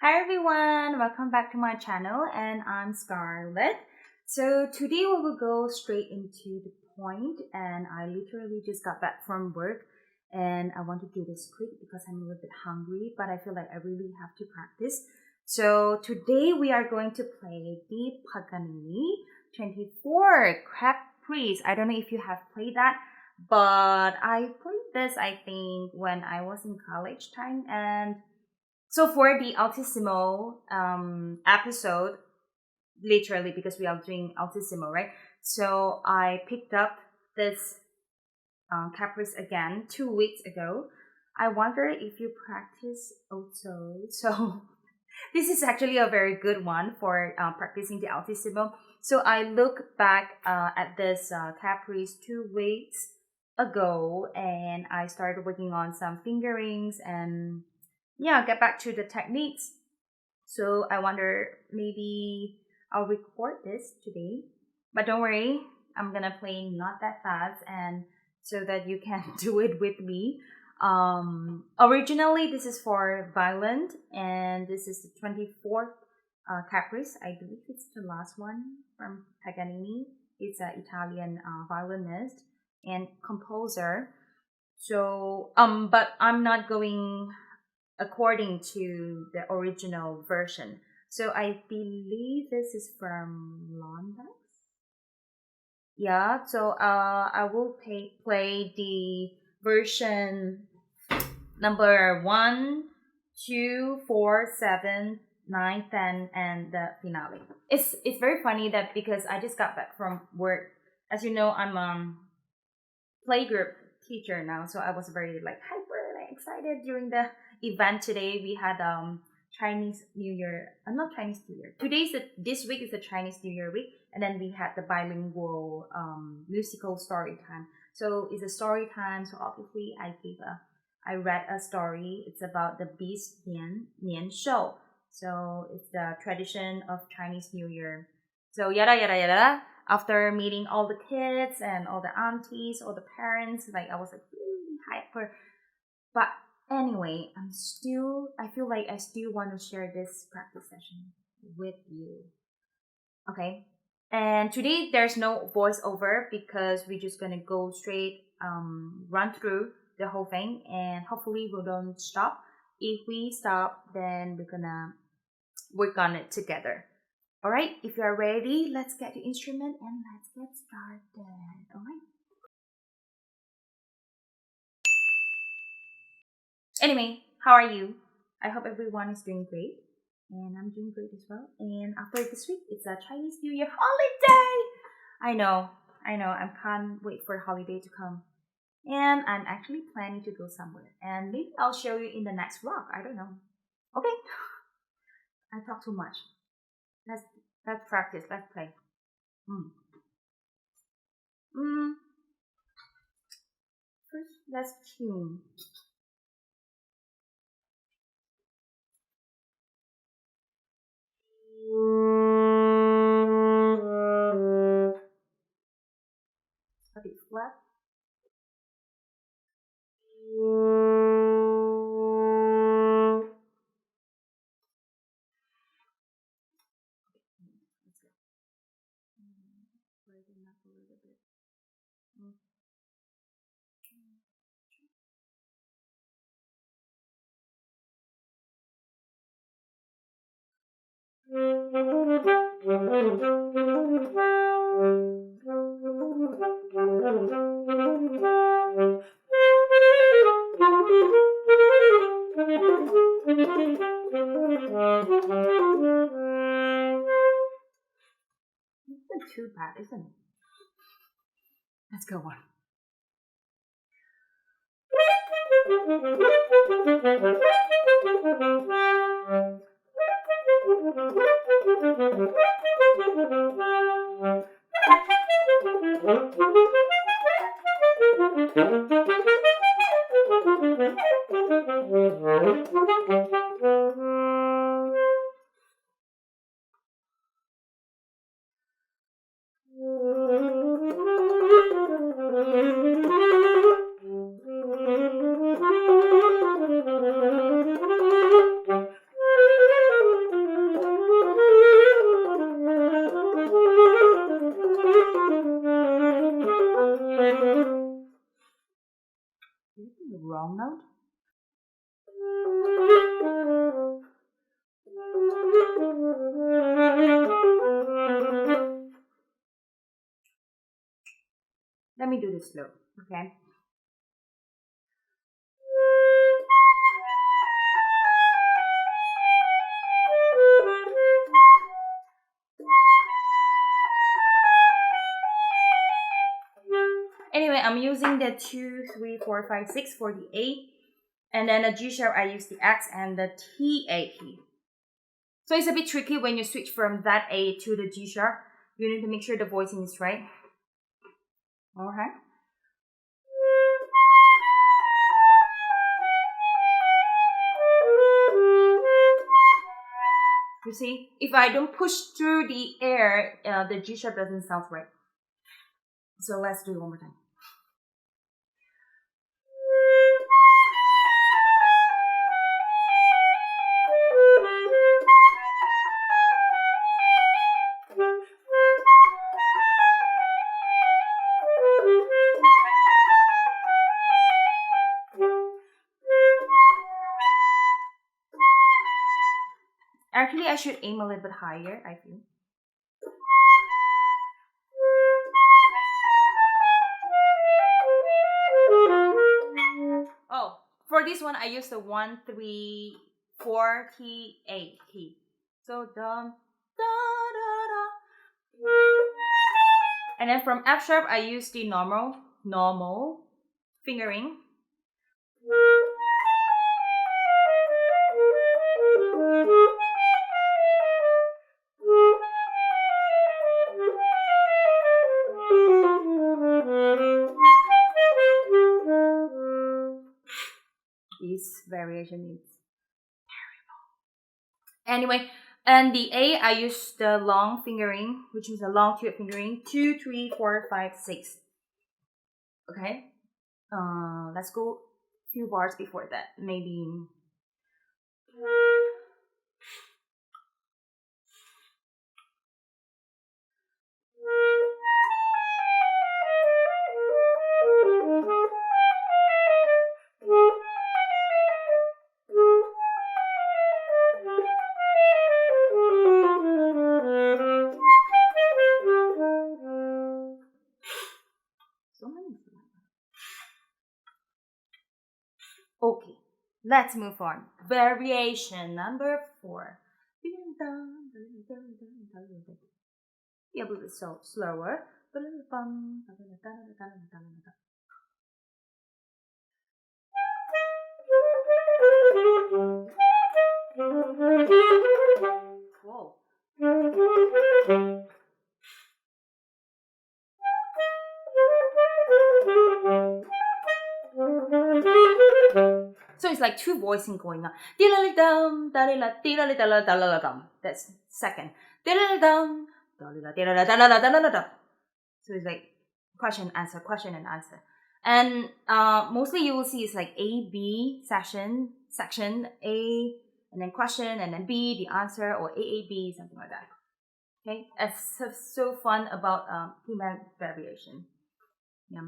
Hi everyone, welcome back to my channel and I'm Scarlet. So today we will go straight into the point and I literally just got back from work and I want to do this quick because I'm a little bit hungry but I feel like I really have to practice. So today we are going to play the Paganini 24 Caprice. I don't know if you have played that, but I played this I think when I was in college time. And so for the Altissimo episode, literally because we are doing Altissimo, right? So I picked up this Caprice again 2 weeks ago. I wonder if you practice also. So this is actually a very good one for practicing the Altissimo. So I look back at this Caprice 2 weeks ago and I started working on some fingerings and get back to the techniques. So I wonder maybe I'll record this today. But don't worry, I'm gonna play not that fast and so that you can do it with me. Originally this is for violin and this is the 24th Caprice. I believe it's the last one from Paganini. It's an Italian violinist and composer. So but I'm not going according to the original version. So I believe this is from London. Yeah, so I will play the version number 1, 2, 4, 7, 9, 10, and the finale. It's very funny that because I just got back from work. As you know, I'm playgroup teacher now, so I was very hyper excited during the event today. We had Chinese New Year, not Chinese New Year. This week is the Chinese New Year week, and then we had the bilingual musical story time. So it's a story time. So obviously I read a story. It's about the beast Nian Shou. So it's the tradition of Chinese New Year. So yada yada yada. After meeting all the kids and all the aunties, all the parents, I was really hyper. But anyway, I feel like I still want to share this practice session with you. Okay. And today there's no voiceover because we're just gonna go straight, run through the whole thing and hopefully we don't stop. If we stop, then we're gonna work on it together. Alright, if you are ready, let's get the instrument and let's get started. Alright. Anyway, how are you? I hope everyone is doing great. And I'm doing great as well. And after this week, it's a Chinese New Year holiday! I know. I can't wait for holiday to come. And I'm actually planning to go somewhere. And maybe I'll show you in the next vlog. I don't know. Okay. I talk too much. Let's practice. Let's play. First, let's tune. A bit flat. Brighten up a little bit. It's not too bad, isn't it? Let's go on. do this slow, okay? Anyway, I'm using the 2, 3, 4, 5, 6 for the A. And then the G sharp, I use the X and the TA key. So it's a bit tricky when you switch from that A to the G sharp. You need to make sure the voicing is right. Alright. You see, if I don't push through the air, the G sharp doesn't sound right. So let's do it one more time. Actually, I should aim a little bit higher, I feel. Oh, for this one, I use the 1, 3, 4 key, A key. So, dum, da, da, da. And then from F sharp, I use the normal fingering. This variation is terrible. Anyway, and the A, I use the long fingering, which is a long tube fingering. 2, 3, 4, 5, 6. Okay. Let's go a few bars before that. Maybe. Okay, let's move on. Variation number 4. Be a little bit slower. Whoa. So it's like two voicing going on. That's second. So it's like question, answer. And mostly you will see it's like A, B section A, and then question, and then B, the answer, or AAB, something like that. Okay, it's so fun about key variation. Yeah.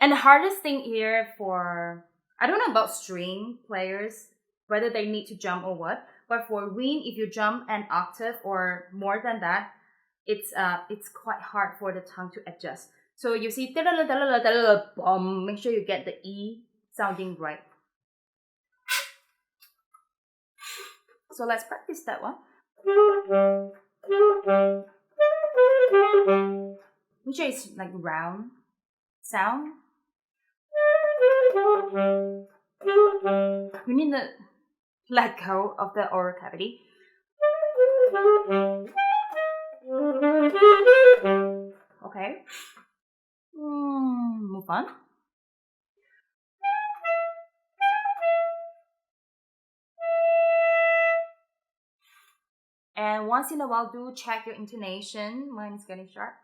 And the hardest thing here for, I don't know about string players, whether they need to jump or what, but for wind, if you jump an octave or more than that, it's quite hard for the tongue to adjust. So you see, make sure you get the E sounding right. So let's practice that one. Make sure it's like round sound. We need to let go of the oral cavity. Okay. Move on. And once in a while, do check your intonation. Mine is getting sharp.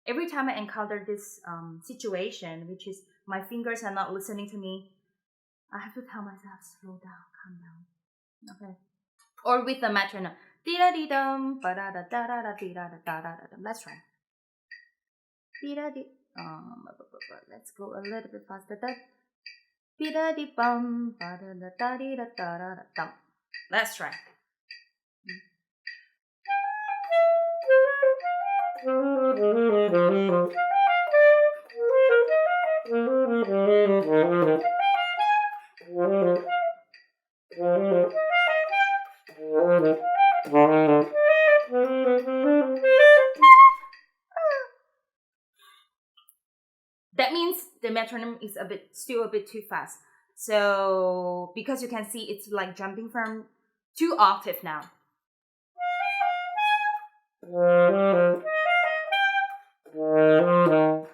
Every time I encounter this situation, which is my fingers are not listening to me, I have to tell myself, slow down, calm down. Okay. Or with the metronome. Dee-da-dee-dum, ba-da-da-da-da-da-dee-da-da-da-da-da-dum. Let's try. Dee-da-dee. Let's go a little bit faster. Dee-da-dee-bum, ba-da-da-da-dee-da-da-da-dum. Let's try. That means the metronome is still a bit too fast. So because you can see it's like jumping from 2 octaves now.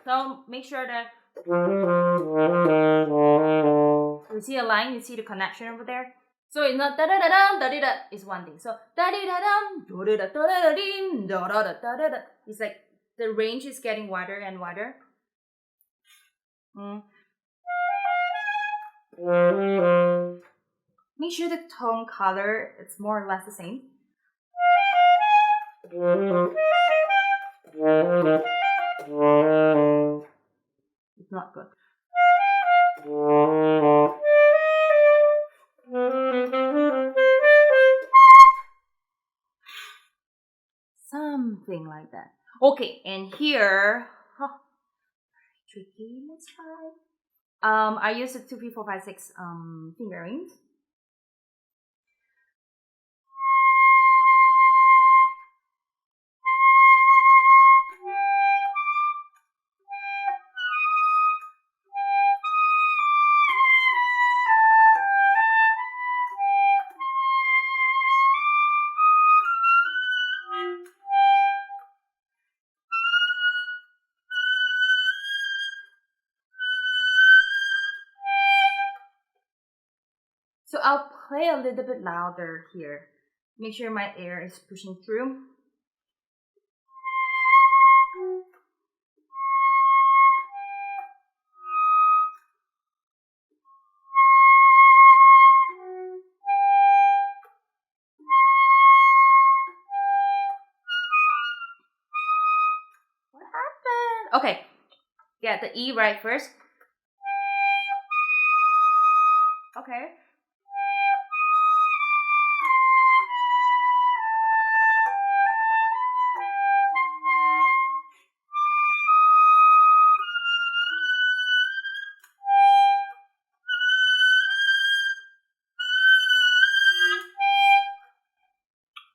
So make sure that you see a line, you see the connection over there. So it's not da da da da da da. It's one thing. So da da da da da da da da da da da da. It's like the range is getting wider and wider. Make sure the tone color is more or less the same. It's not good. Something like that. Okay, and here, tricky. Let's try. I use the 2, 3, 4, 5, 6 fingerings. So I'll play a little bit louder here. Make sure my air is pushing through. What happened? Okay, get the E right first. Okay.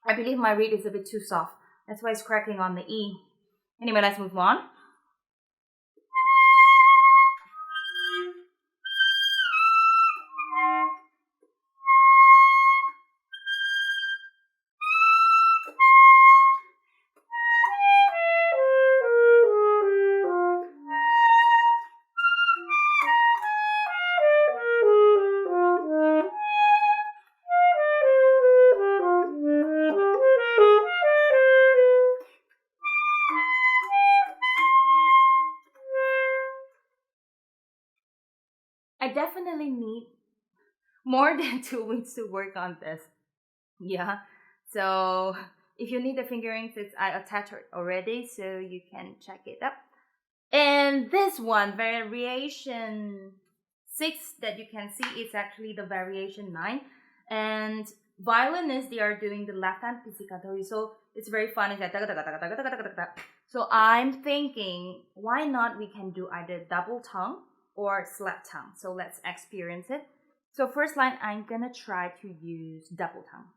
I believe my reed is a bit too soft. That's why it's cracking on the E. Anyway, let's move on. I definitely need more than 2 weeks to work on this. Yeah. So if you need the fingerings, I attached it already, so you can check it up. And this one, variation 6 that you can see is actually the variation 9. And violinists, they are doing the left hand pizzicato. So it's very fun. It's like so I'm thinking, why not we can do either double tongue or slap tongue. So let's experience it. So first line, I'm gonna try to use double tongue.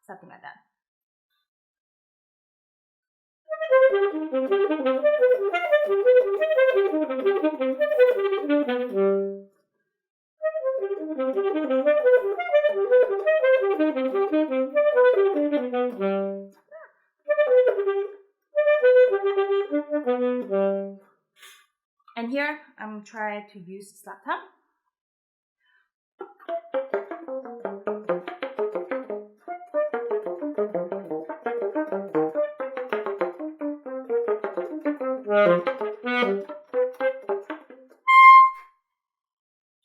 Something like that. And here I'm trying to use slap tongue.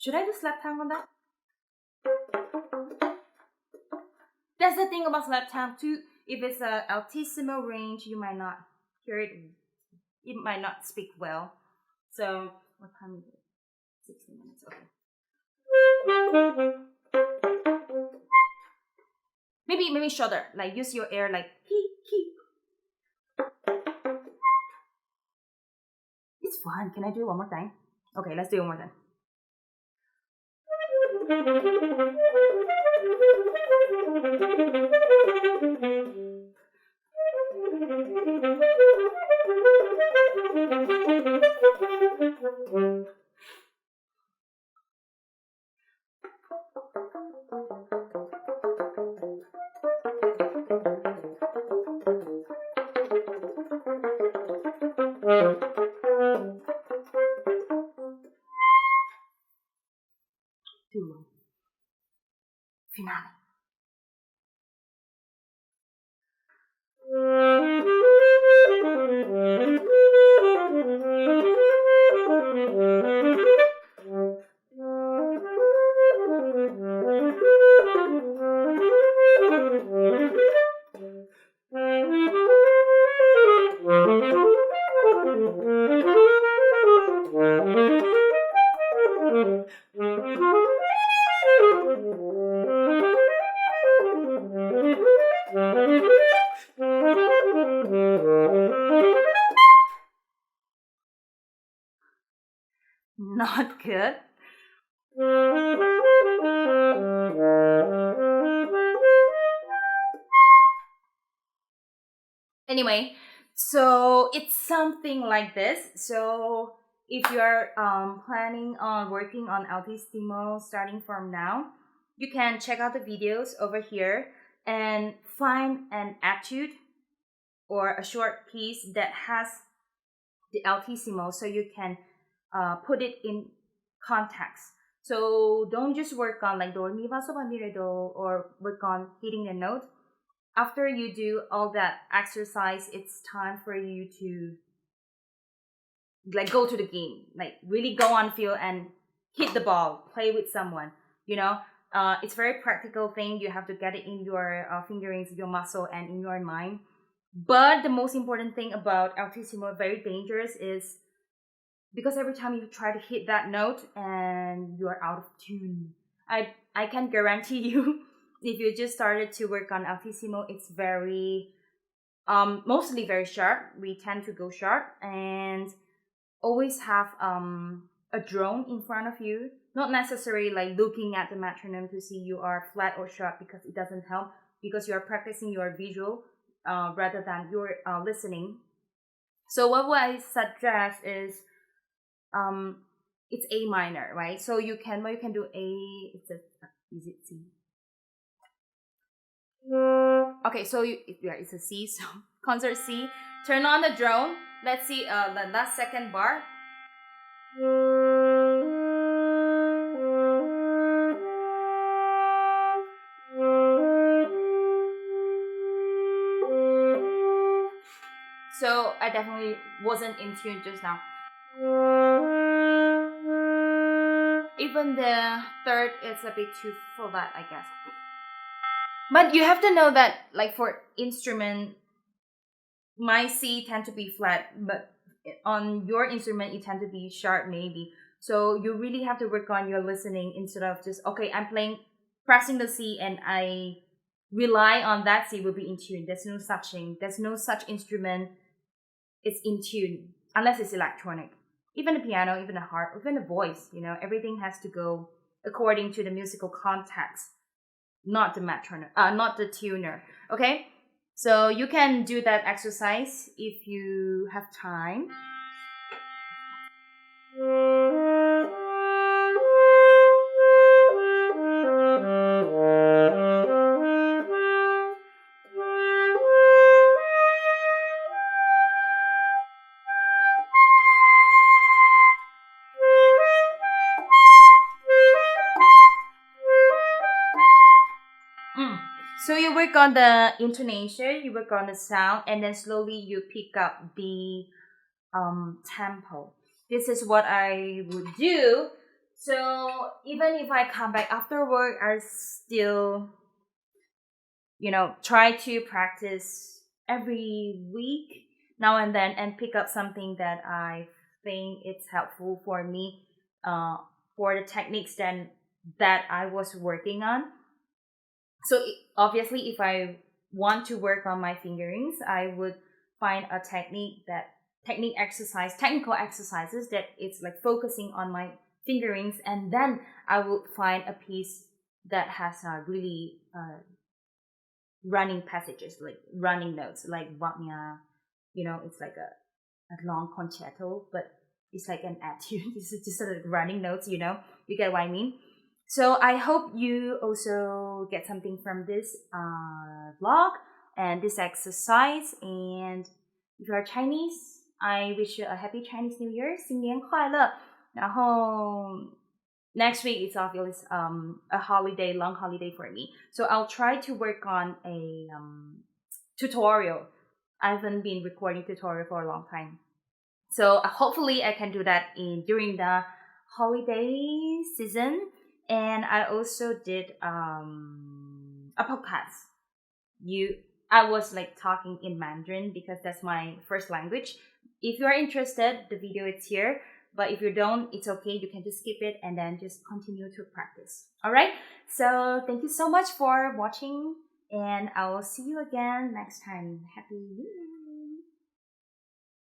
Should I do slap tongue on that? That's the thing about slap tongue too. If it's a altissimo range, you might not hear it. It might not speak well. So what time is it? 60 minutes. Okay. Maybe shorter. Like use your air like he. It's fun. Can I do it one more time? Okay, let's do it one more time. Too long. Finale. Not good. Anyway, so it's something like this. So if you're planning on working on Altissimo starting from now, you can check out the videos over here and find an etude or a short piece that has the Altissimo so you can put it in context. So don't just work on like do, re, mi, fa, so, la, mi, re, do, or work on hitting the note. After you do all that exercise, it's time for you to like go to the game, like really go on field and hit the ball, play with someone, you know. It's a very practical thing. You have to get it in your fingerings, your muscle, and in your mind. But the most important thing about Altissimo, very dangerous, is because every time you try to hit that note and you are out of tune. I can guarantee you, if you just started to work on Altissimo, it's very mostly very sharp. We tend to go sharp, and always have a drone in front of you. Not necessarily like looking at the metronome to see you are flat or sharp, because it doesn't help, because you are practicing your visual rather than your listening. So what I suggest is it's A minor, right? So you can do A. Is it C? Okay, so it's a C. So concert C. Turn on the drone. Let's see the last second bar. So I definitely wasn't in tune just now. Even the third is a bit too full, that I guess. But you have to know that, like for instrument, my C tend to be flat, but on your instrument you tend to be sharp maybe. So you really have to work on your listening instead of just, okay, I'm pressing the C and I rely on that C will be in tune. There's no such thing. There's no such instrument it's in tune unless it's electronic. Even the piano, even the harp, even the voice, you know, everything has to go according to the musical context, not the metronome, not the tuner. Okay, so you can do that exercise if you have time. So you work on the intonation, you work on the sound, and then slowly you pick up the tempo. This is what I would do. So even if I come back after work, I still, try to practice every week now and then and pick up something that I think it's helpful for me, uh, for the techniques that I was working on. So obviously, if I want to work on my fingerings, I would find a technical exercises that it's like focusing on my fingerings, and then I would find a piece that has really running passages, like running notes, like Wagner. It's like a long concerto, but it's like an etude. It's just sort of running notes. You get what I mean. So I hope you also get something from this vlog and this exercise. And if you are Chinese, I wish you a happy Chinese New Year, 新年快乐。然后 next week it's obviously a holiday, long holiday for me. So I'll try to work on a tutorial. I haven't been recording tutorial for a long time. So hopefully I can do that during the holiday season. And I also did a podcast. I was like talking in Mandarin because that's my first language. If you are interested, the video is here. But if you don't, it's okay. You can just skip it and then just continue to practice. All right. So thank you so much for watching, and I will see you again next time. Happy New Year.